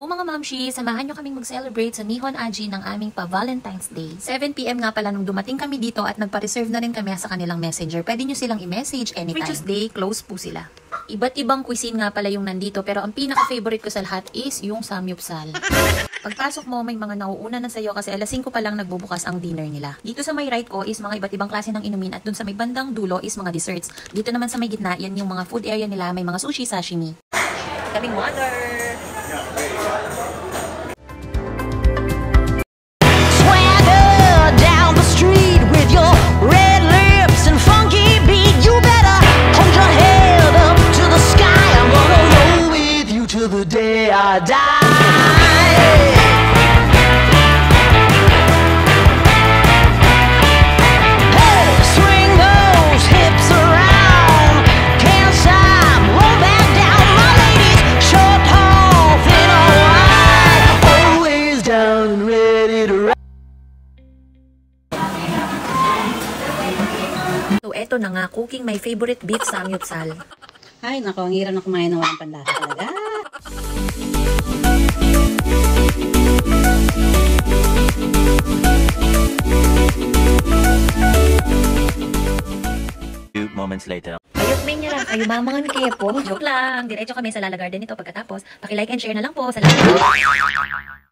mga mamshi, samahan nyo kaming mag-celebrate sa Nihon Aji ng aming pa-Valentine's Day. 7 PM nga pala nung dumating kami dito at nagpa-reserve na rin kami sa kanilang messenger. Pwede nyo silang i-message anytime. Every Tuesday, close po sila. Iba't ibang cuisine nga pala yung nandito, pero ang pinaka-favorite ko sa lahat is yung samyupsal. Pagpasok mo, may mga nauuna na sa'yo kasi alas 5 pa lang nagbubukas ang dinner nila. Dito sa may right ko is mga iba't ibang klase ng inumin at dun sa may bandang dulo is mga desserts. Dito naman sa may gitna, yan yung mga food area nila, may mga sushi, sashimi. Kaming water! The day I die. Hey, swing those hips around. Can't stop, won't back down. My ladies, short, tall, thin or wide, always down and ready to ride. So eto na nga, cooking my favorite beef samyupsal. Ay, nako, ang hirap na kumain ng walang panlasa talaga. Few moments later. Ayos may niya lang, kayo mamangan kayo po. Joke lang. Diretso kami sa Lala Garden nito pagkatapos. Paki-like and share na lang po. Salamat.